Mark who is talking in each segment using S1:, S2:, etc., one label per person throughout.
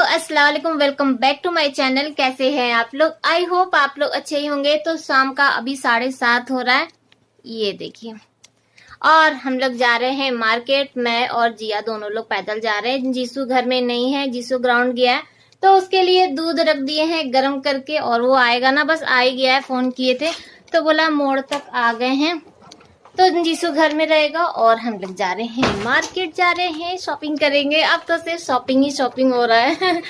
S1: अस्सलाम वालेकुम, welcome back to my channel. कैसे हैं आप लोग? आई होप आप लोग अच्छे ही होंगे। तो शाम का अभी 7:30 हो रहा है, ये देखिए। और हम लोग जा रहे हैं मार्केट। मैं और जिया दोनों लोग पैदल जा रहे हैं। जीसू घर में नहीं है, जीसू ग्राउंड गया है, तो उसके लिए दूध रख दिए हैं गर्म करके, और वो आएगा ना, बस आ ही गया है। फोन किए थे तो बोला मोड़ तक आ गए हैं, तो जीसू घर में रहेगा। और हम लोग जा रहे हैं मार्केट, जा रहे हैं शॉपिंग करेंगे। अब तो सिर्फ शॉपिंग ही शॉपिंग हो रहा है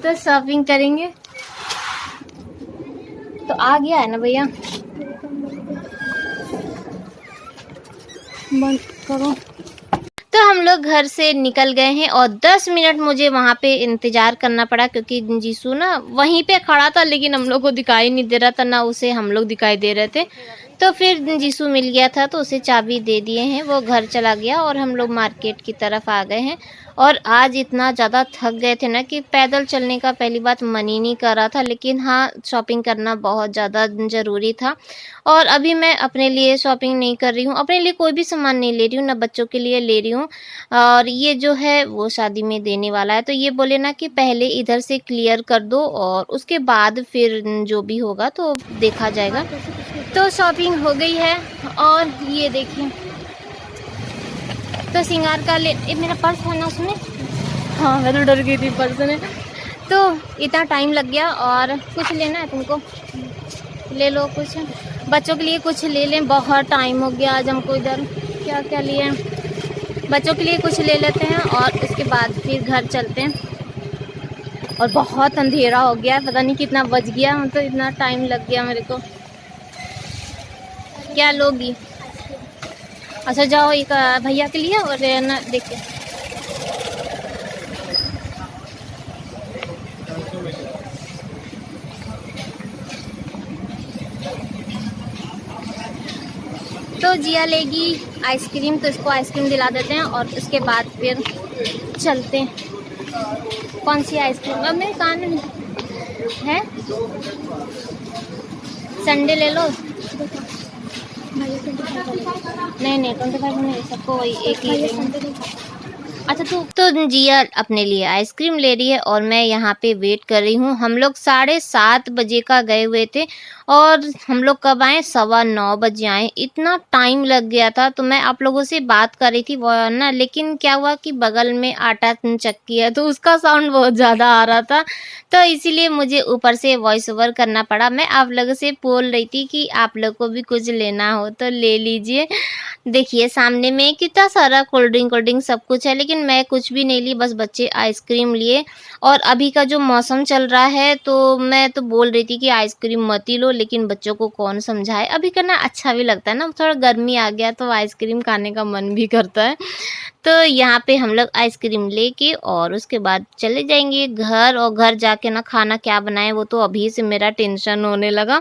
S1: तो शॉपिंग करेंगे। तो आ गया है ना भैया, बंद करो। तो हम लोग घर से निकल गए हैं और 10 मिनट मुझे वहाँ पे इंतजार करना पड़ा, क्योंकि जीसू ना वहीं पे खड़ा था, लेकिन हम लोग को दिखाई नहीं दे रहा था, ना उसे हम लोग दिखाई दे रहे थे। तो फिर जीसू मिल गया था तो उसे चाबी दे दिए हैं, वो घर चला गया और हम लोग मार्केट की तरफ आ गए हैं। और आज इतना ज़्यादा थक गए थे ना कि पैदल चलने का पहली बात मन ही नहीं कर रहा था, लेकिन हाँ, शॉपिंग करना बहुत ज़्यादा ज़रूरी था। और अभी मैं अपने लिए शॉपिंग नहीं कर रही हूँ, अपने लिए कोई भी सामान नहीं ले रही हूँ, ना बच्चों के लिए ले रही हूँ। और ये जो है वो शादी में देने वाला है, तो ये बोले ना कि पहले इधर से क्लियर कर दो और उसके बाद फिर जो भी होगा तो देखा जाएगा। तो शॉपिंग हो गई है और ये देखिए, तो सिंगार का मेरा पर्स है ना उसमें। हाँ, मैं तो डर गई थी पर्स में, तो इतना टाइम लग गया। और कुछ लेना है तुमको, ले लो कुछ, बच्चों के लिए कुछ ले लें, बहुत टाइम हो गया आज हमको इधर। क्या क्या लिए, बच्चों के लिए कुछ ले लेते हैं और उसके बाद फिर घर चलते हैं। और बहुत अंधेरा हो गया है, पता नहीं कितना बज गया, तो इतना टाइम लग गया मेरे को। क्या लोगी? अच्छा जाओ, एक भैया के लिए और ना देखिए। तो जिया लेगी आइसक्रीम, तो इसको आइसक्रीम दिला देते हैं और उसके बाद फिर चलते हैं। कौन सी आइसक्रीम? अब मेरे कान में है, संडे ले लो। नहीं नहीं, 25 नहीं, सबको वही एक ही लेंगे। अच्छा, तो जिया अपने लिए आइसक्रीम ले रही है और मैं यहाँ पे वेट कर रही हूँ। हम लोग 7:30 का गए हुए थे और हम लोग कब आए? 9:15 बजे आए। इतना टाइम लग गया था। तो मैं आप लोगों से बात कर रही थी वो ना, लेकिन क्या हुआ कि बगल में आटा चक्की है, तो उसका साउंड बहुत ज़्यादा आ रहा था, तो इसीलिए मुझे ऊपर से वॉइस ओवर करना पड़ा। मैं आप लोगों से बोल रही थी कि आप लोग को भी कुछ लेना हो तो ले लीजिए। देखिए सामने में कितना सारा कोल्ड ड्रिंक सब कुछ है, लेकिन मैं कुछ भी नहीं ली, बस बच्चे आइसक्रीम लिए। और अभी का जो मौसम चल रहा है, तो मैं तो बोल रही थी कि आइसक्रीम मत ही लो, लेकिन बच्चों को कौन समझाए। अभी करना अच्छा भी लगता है ना, थोड़ा गर्मी आ गया तो आइसक्रीम खाने का मन भी करता है। तो यहाँ पे हम लोग आइसक्रीम लेके और उसके बाद चले जाएंगे घर। और घर जाके ना खाना क्या बनाए, वो तो अभी से मेरा टेंशन होने लगा।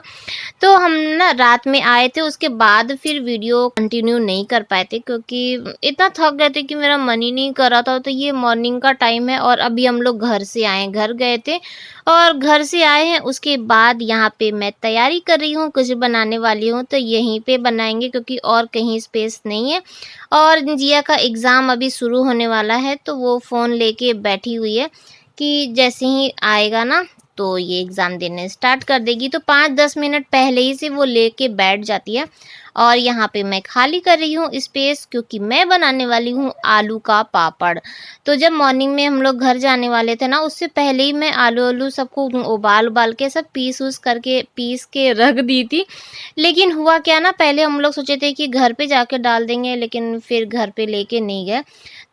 S1: तो हम ना रात में आए थे, उसके बाद फिर वीडियो कंटिन्यू नहीं कर पाए थे, क्योंकि इतना थक गए थे कि मेरा मन ही नहीं कर रहा था। तो ये मॉर्निंग का टाइम है और अभी हम लोग घर से आए, घर गए थे और घर से आए हैं। उसके बाद यहाँ पे मैं तैयारी कर रही हूँ, कुछ बनाने वाली हूँ, तो यहीं पे बनाएंगे क्योंकि और कहीं स्पेस नहीं है। और जिया का एग्ज़ाम अभी शुरू होने वाला है, तो वो फ़ोन लेके बैठी हुई है कि जैसे ही आएगा ना तो ये एग्ज़ाम देने स्टार्ट कर देगी। तो 5-10 मिनट पहले ही से वो लेके बैठ जाती है। और यहाँ पे मैं खाली कर रही हूँ स्पेस, क्योंकि मैं बनाने वाली हूँ आलू का पापड़। तो जब मॉर्निंग में हम लोग घर जाने वाले थे ना, उससे पहले ही मैं आलू सबको उबाल के सब पीस के रख दी थी। लेकिन हुआ क्या ना, पहले हम लोग सोचे थे कि घर पे जाके डाल देंगे, लेकिन फिर घर पे लेके नहीं गए।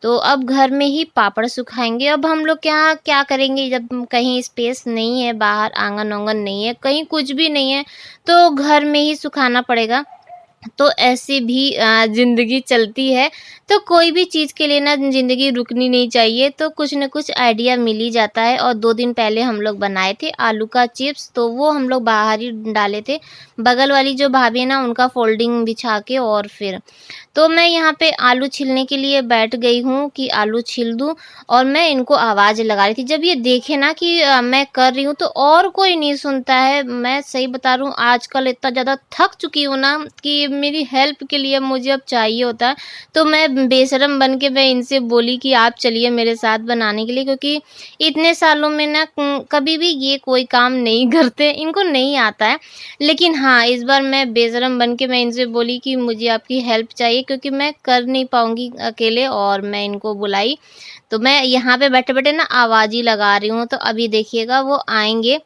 S1: तो अब घर में ही पापड़ सुखाएंगे। अब हम लोग क्या क्या करेंगे, जब कहीं स्पेस नहीं है, बाहर आंगन वांगन नहीं है, कहीं कुछ भी नहीं है, तो घर में ही सुखाना पड़ेगा। तो ऐसे भी ज़िंदगी चलती है। तो कोई भी चीज़ के लिए ना ज़िंदगी रुकनी नहीं चाहिए, तो कुछ न कुछ आइडिया मिल ही जाता है। और 2 दिन पहले हम लोग बनाए थे आलू का चिप्स, तो वो हम लोग बाहर ही डाले थे। बगल वाली जो भाभी है ना, उनका फोल्डिंग बिछा के। और फिर तो मैं यहाँ पे आलू छीलने के लिए बैठ गई हूँ कि आलू छील दूँ, और मैं इनको आवाज़ लगा रही थी। जब ये देखे ना कि मैं कर रही हूँ, तो और कोई नहीं सुनता है। मैं सही बता रही हूँ, आजकल इतना ज़्यादा थक चुकी हूँ ना कि ये मेरी हेल्प के लिए मुझे अब चाहिए होता है। तो मैं बेशर्म बन के मैं इनसे बोली कि आप चलिए मेरे साथ बनाने के लिए, क्योंकि इतने सालों में ना कभी भी ये कोई काम नहीं करते, इनको नहीं आता है। लेकिन हाँ, इस बार मैं बेशर्म बन के मैं इनसे बोली कि मुझे आपकी हेल्प चाहिए, क्योंकि मैं कर नहीं पाऊँगी अकेले, और मैं इनको बुलाई। तो मैं यहाँ पे बैठे-बैठे ना आवाज़ ही लगा रही हूँ, तो अभी देखिएगा वो आएँगे।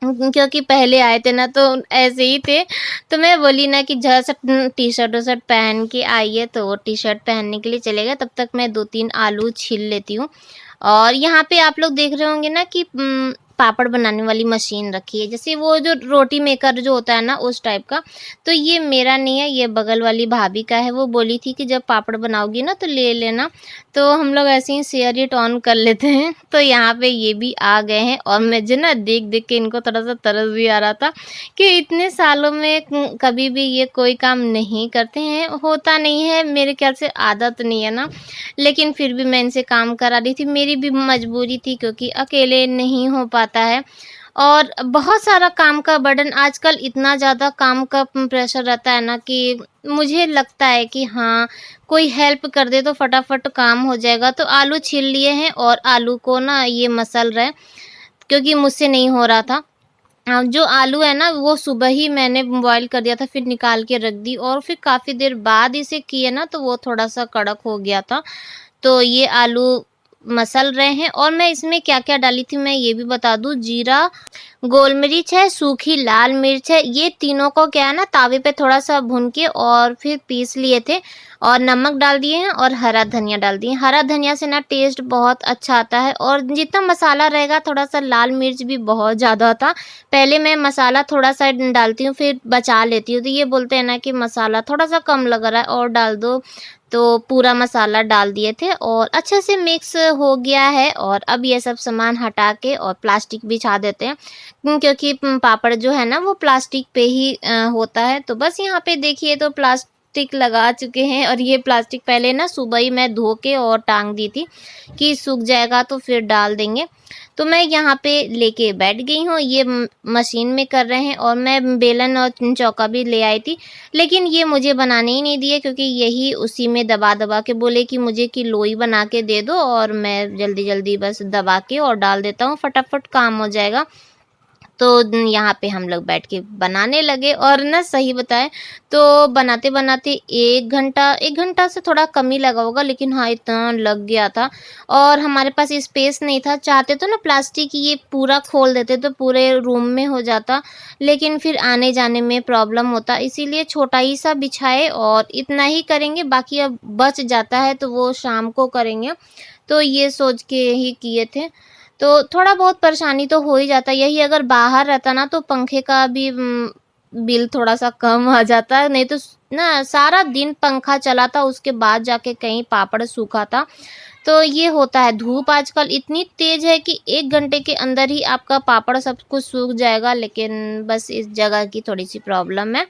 S1: क्योंकि पहले आए थे ना तो ऐसे ही थे, तो मैं बोली ना कि ज़रा सा टी-शर्ट वो-शर्ट पहन के आइए, तो वो टी-शर्ट पहनने के लिए चले गए, तब तक मैं 2-3 आलू छील लेती हूँ। और यहाँ पे आप लोग देख रहे होंगे ना कि पापड़ बनाने वाली मशीन रखी है, जैसे वो जो रोटी मेकर जो होता है ना उस टाइप का। तो ये मेरा नहीं है, ये बगल वाली भाभी का है। वो बोली थी कि जब पापड़ बनाओगी ना तो ले लेना, तो हम लोग ऐसे ही शेयर इट ऑन कर लेते हैं। तो यहाँ पे ये भी आ गए हैं, और मुझे ना देख-देख के इनको थोड़ा-सा तरस भी आ रहा था कि इतने सालों में कभी भी ये कोई काम नहीं करते हैं, होता नहीं है, मेरे ख्याल से आदत नहीं है ना। लेकिन फिर भी मैं इनसे काम करा रही थी, मेरी भी मजबूरी थी, क्योंकि अकेले नहीं हो पाता है। और बहुत सारा काम का बर्डन आजकल, इतना ज़्यादा काम का प्रेशर रहता है ना कि मुझे लगता है कि हाँ, कोई हेल्प कर दे तो फटाफट काम हो जाएगा। तो आलू छील लिए हैं और आलू को ना ये मसल रहे हैं, क्योंकि मुझसे नहीं हो रहा था। जो आलू है ना वो सुबह ही मैंने बॉयल कर दिया था, फिर निकाल के रख दी, और फिर काफ़ी देर बाद इसे किए ना तो वो थोड़ा-सा कड़क हो गया था। तो ये आलू मसल रहे हैं, और मैं इसमें क्या-क्या डाली थी मैं ये भी बता दूँ। जीरा, गोल मिर्च है, सूखी लाल मिर्च है, ये तीनों को क्या है ना तावे पे थोड़ा-सा भून के और फिर पीस लिए थे, और नमक डाल दिए हैं, और हरा धनिया डाल दिए हैं। हरा धनिया से ना टेस्ट बहुत अच्छा आता है, और जितना मसाला रहेगा, थोड़ा-सा लाल मिर्च भी बहुत ज़्यादा था। पहले मैं मसाला थोड़ा-सा डालती हूँ, फिर बचा लेती हूँ, तो ये बोलते हैं ना कि मसाला थोड़ा-सा कम लग रहा है और डाल दो, तो पूरा मसाला डाल दिए थे, और अच्छे से मिक्स हो गया है। और अब ये सब सामान हटा के और प्लास्टिक बिछा देते हैं, क्योंकि पापड़ जो है ना वो प्लास्टिक पे ही होता है। तो बस यहाँ पे देखिए तो प्लास्टिक लगा चुके हैं, और ये प्लास्टिक पहले ना सुबह ही मैं धो के और टांग दी थी कि सूख जाएगा तो फिर डाल देंगे। तो मैं यहाँ पे लेके बैठ गई हूँ, ये मशीन में कर रहे हैं, और मैं बेलन और चौका भी ले आई थी, लेकिन ये मुझे बनाने ही नहीं दिए, क्योंकि यही उसी में दबा-दबा के बोले कि मुझे कि लोई बना के दे दो, और मैं जल्दी-जल्दी बस दबा के और डाल देता हूँ, फटाफट काम हो जाएगा। तो यहाँ पे हम लोग बैठ के बनाने लगे, और ना सही बताएँ तो बनाते-बनाते 1 घंटा से थोड़ा कम ही लगा होगा, लेकिन हाँ, इतना लग गया था। और हमारे पास स्पेस नहीं था, चाहते तो ना प्लास्टिक ये पूरा खोल देते तो पूरे रूम में हो जाता, लेकिन फिर आने-जाने में प्रॉब्लम होता, इसीलिए छोटा ही सा बिछाए और इतना ही करेंगे, बाकी अब बच जाता है तो वो शाम को करेंगे। तो ये सोच के ही किए थे। तो थोड़ा बहुत परेशानी तो हो ही जाता है, यही अगर बाहर रहता ना तो पंखे का भी बिल थोड़ा-सा कम आ जाता, नहीं तो ना सारा दिन पंखा चला था, उसके बाद जाके कहीं पापड़ सूखा था। तो ये होता है, धूप आजकल इतनी तेज़ है कि 1 घंटे के अंदर ही आपका पापड़ सब कुछ सूख जाएगा, लेकिन बस इस जगह की थोड़ी-सी प्रॉब्लम है।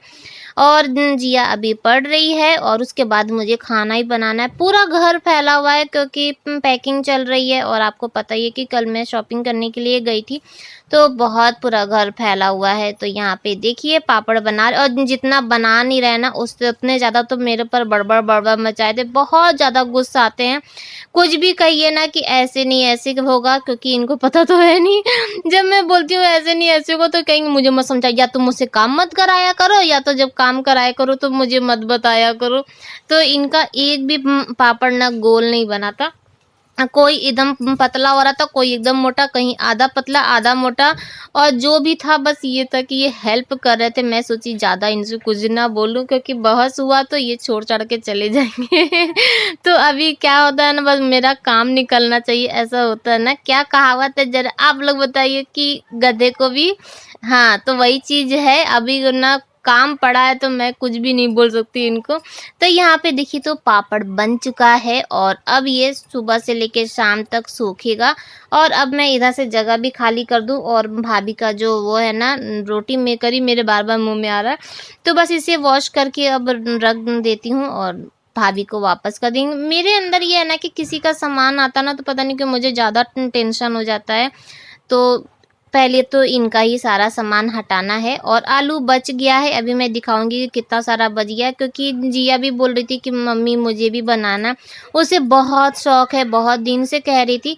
S1: और जिया अभी पढ़ रही है, और उसके बाद मुझे खाना ही बनाना है। पूरा घर फैला हुआ है, क्योंकि पैकिंग चल रही है, और आपको पता ही है कि कल मैं शॉपिंग करने के लिए गई थी, तो बहुत पूरा घर फैला हुआ है। तो यहाँ पे देखिए पापड़ बना रहे, और जितना बना नहीं रहे ना उससे उतने ज़्यादा तो मेरे ऊपर बड़बड़ मचाए थे, बहुत ज़्यादा गुस्सा आते हैं। कुछ भी कहिए ना कि ऐसे नहीं ऐसे होगा, क्योंकि इनको पता तो है नहीं। जब मैं बोलती हूँ ऐसे नहीं ऐसे होगा तो कहेंगे मुझे मत समझाओ, या तो मुझसे काम मत कराया करो, या तो जब काम कराया करो तो मुझे मत बताया करो। तो इनका एक भी पापड़ ना गोल नहीं बना था। कोई एकदम पतला हो रहा था, कोई एकदम मोटा, कहीं आधा पतला आधा मोटा, और जो भी था बस ये था कि ये हेल्प कर रहे थे। मैं सोची ज़्यादा इनसे कुछ ना बोलूं, क्योंकि बहस हुआ तो ये छोड़ छाड़ के चले जाएंगे। तो अभी क्या होता है ना, बस मेरा काम निकलना चाहिए, ऐसा होता है ना। क्या कहावत है जरा आप लोग बताइए, कि गधे को भी, हाँ तो वही चीज़ है। अभी ना काम पड़ा है तो मैं कुछ भी नहीं बोल सकती इनको। तो यहाँ पे देखिए तो पापड़ बन चुका है, और अब ये सुबह से लेके शाम तक सूखेगा। और अब मैं इधर से जगह भी खाली कर दूँ, और भाभी का जो वो है ना रोटी मेकर ही मेरे बार बार मुंह में आ रहा है, तो बस इसे वॉश करके अब रख देती हूँ, और भाभी को वापस कर देंगे। मेरे अंदर ये है ना कि किसी का सामान आता ना तो पता नहीं क्यों मुझे ज़्यादा टेंशन हो जाता है। तो पहले तो इनका ही सारा सामान हटाना है। और आलू बच गया है, अभी मैं दिखाऊंगी कि कितना सारा बच गया, क्योंकि जिया भी बोल रही थी कि मम्मी मुझे भी बनाना। उसे बहुत शौक है, बहुत दिन से कह रही थी,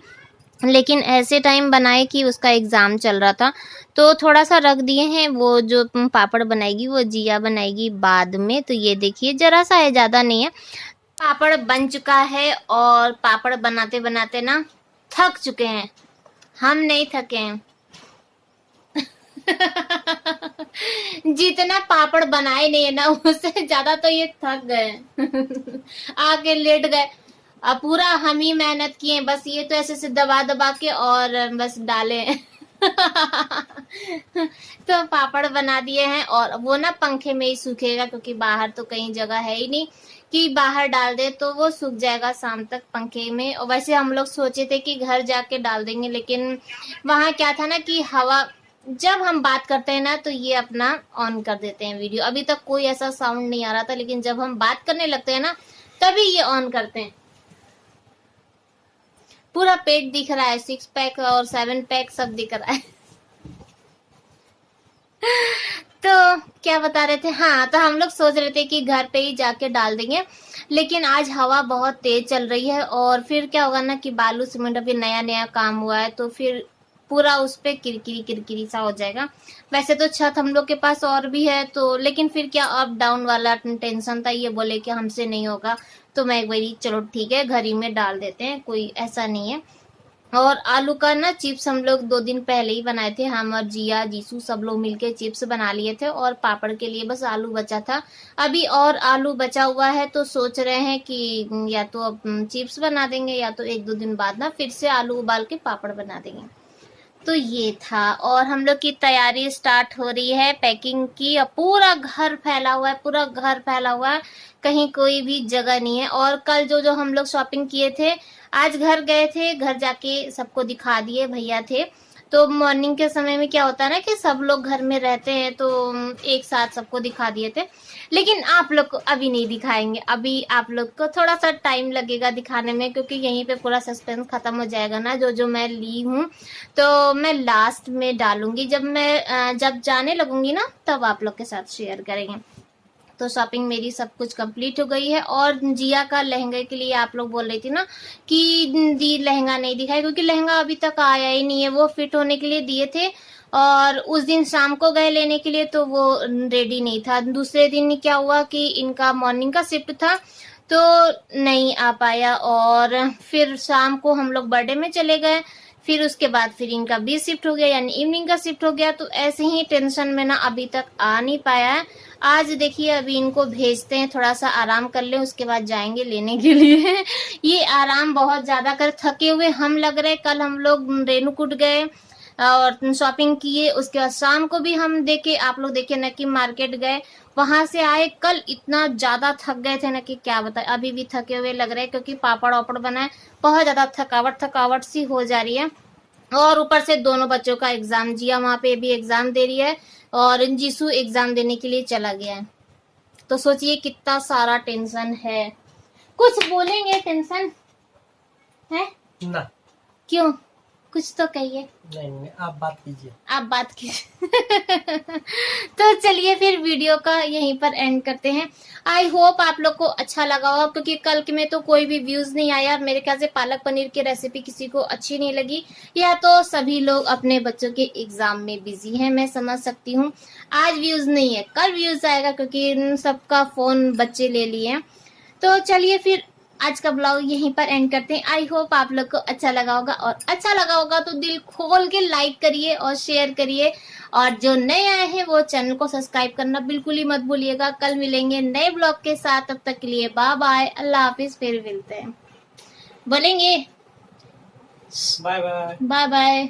S1: लेकिन ऐसे टाइम बनाए कि उसका एग्ज़ाम चल रहा था, तो थोड़ा सा रख दिए हैं। वो जो पापड़ बनाएगी वो जिया बनाएगी बाद में। तो ये देखिए ज़रा सा है, ज़्यादा नहीं है। पापड़ बन चुका है और पापड़ बनाते बनाते ना थक चुके हैं, हम नहीं थके हैं। जितना पापड़ बनाए नहीं है ना, उससे ज्यादा तो ये थक गए। आके लेट गए। अब पूरा हम ही मेहनत किए, बस ये तो ऐसे से दबा दबा के और बस डाले। तो पापड़ बना दिए हैं और वो ना पंखे में ही सूखेगा, क्योंकि बाहर तो कहीं जगह है ही नहीं कि बाहर डाल दे, तो वो सूख जाएगा शाम तक पंखे में। और वैसे हम लोग सोचे थे कि घर जाके डाल देंगे, लेकिन वहाँ क्या था ना कि हवा, जब हम बात करते हैं ना तो ये अपना ऑन कर देते हैं वीडियो। अभी तक कोई ऐसा साउंड नहीं आ रहा था, लेकिन जब हम बात करने लगते हैं ना तभी ये ऑन करते हैं। पूरा पेट दिख रहा है, 6 पैक और 7 पैक सब दिख रहा है। तो क्या बता रहे थे, हाँ, तो हम लोग सोच रहे थे कि घर पे ही जाके डाल देंगे, लेकिन आज हवा बहुत तेज चल रही है और फिर क्या होगा ना कि बालू सीमेंट अभी नया नया काम हुआ है, तो फिर पूरा उस पे किरकिरी किरकिरी सा हो जाएगा। वैसे तो छत हम लोग के पास और भी है, तो लेकिन फिर क्या अप डाउन वाला टेंशन था, ये बोले कि हमसे नहीं होगा, तो मैं एक बारी चलो ठीक है घर ही में डाल देते हैं, कोई ऐसा नहीं है। और आलू का ना चिप्स हम लोग 2 दिन पहले ही बनाए थे, हम और जिया जीसू सब लोग मिलके चिप्स बना लिए थे, और पापड़ के लिए बस आलू बचा था। अभी और आलू बचा हुआ है, तो सोच रहे हैं कि या तो अब चिप्स बना देंगे, या तो 1-2 दिन बाद ना फिर से आलू उबाल के पापड़ बना देंगे। तो ये था, और हम लोग की तैयारी स्टार्ट हो रही है पैकिंग की। पूरा घर फैला हुआ है, पूरा घर फैला हुआ है, कहीं कोई भी जगह नहीं है। और कल जो जो हम लोग शॉपिंग किए थे, आज घर गए थे, घर जाके सबको दिखा दिए, भैया थे। तो मॉर्निंग के समय में क्या होता है ना कि सब लोग घर में रहते हैं, तो एक साथ सबको दिखा दिए थे। लेकिन आप लोग को अभी नहीं दिखाएंगे, अभी आप लोग को थोड़ा सा टाइम लगेगा दिखाने में, क्योंकि यहीं पे पूरा सस्पेंस खत्म हो जाएगा ना। जो जो मैं ली हूँ तो मैं लास्ट में डालूंगी, जब मैं जब जाने लगूंगी ना तब आप लोग के साथ शेयर करेंगे। तो शॉपिंग मेरी सब कुछ कंप्लीट हो गई है। और जिया का लहंगे के लिए आप लोग बोल रही थी ना कि दी लहंगा नहीं दिखाई, क्योंकि लहंगा अभी तक आया ही नहीं है। वो फिट होने के लिए दिए थे और उस दिन शाम को गए लेने के लिए, तो वो रेडी नहीं था। दूसरे दिन क्या हुआ कि इनका मॉर्निंग का शिफ्ट था, तो नहीं आ पाया, और फिर शाम को हम लोग बर्थडे में चले गए। फिर उसके बाद फिर इनका बी शिफ्ट हो गया, यानी इवनिंग का शिफ्ट हो गया। तो ऐसे ही टेंशन में ना अभी तक आ नहीं पाया है। आज देखिए अभी इनको भेजते हैं, थोड़ा सा आराम कर ले, उसके बाद जाएंगे लेने के लिए। ये आराम बहुत ज्यादा कर थके हुए हम लग रहे। कल हम लोग रेणुकूट गए और शॉपिंग किए, उसके बाद शाम को भी हम देखे, आप लोग देखे ना कि मार्केट गए, वहां से आए। कल इतना ज्यादा थक गए थे ना कि क्या बताए, अभी भी थके हुए लग रहे हैं, क्योंकि पापड़ वापड़ बनाए, बहुत ज्यादा थकावट थकावट सी हो जा रही है। और ऊपर से दोनों बच्चों का एग्जाम, जिया वहां पे भी एग्जाम दे रही है और जीसू एग्जाम देने के लिए चला गया है। तो सोचिए कितना सारा टेंशन है। कुछ बोलेंगे, टेंशन है
S2: ना?
S1: क्यों, कुछ तो कहिए।
S2: नहीं, आप बात कीजिए,
S1: आप बात कीजिए। तो चलिए फिर वीडियो का यहीं पर एंड करते हैं। आई होप आप लोग को अच्छा लगा हो, क्योंकि कल के में तो कोई भी व्यूज नहीं आया। मेरे ख्याल से पालक पनीर की रेसिपी किसी को अच्छी नहीं लगी, या तो सभी लोग अपने बच्चों के एग्जाम में बिजी हैं, मैं समझ सकती हूँ। आज व्यूज नहीं है, कल व्यूज आएगा, क्योंकि सबका फोन बच्चे ले लिए। तो चलिए फिर आज का ब्लॉग यहीं पर एंड करते हैं। आई होप आप लोग को अच्छा लगा होगा, और अच्छा लगा होगा तो दिल खोल के लाइक करिए और शेयर करिए। और जो नए आए हैं वो चैनल को सब्सक्राइब करना बिल्कुल ही मत भूलिएगा। कल मिलेंगे नए ब्लॉग के साथ, तब तक के लिए बाय बाय, अल्लाह हाफिज। फिर मिलते हैं, बोलेंगे
S2: बाय बाय।
S1: Bye bye.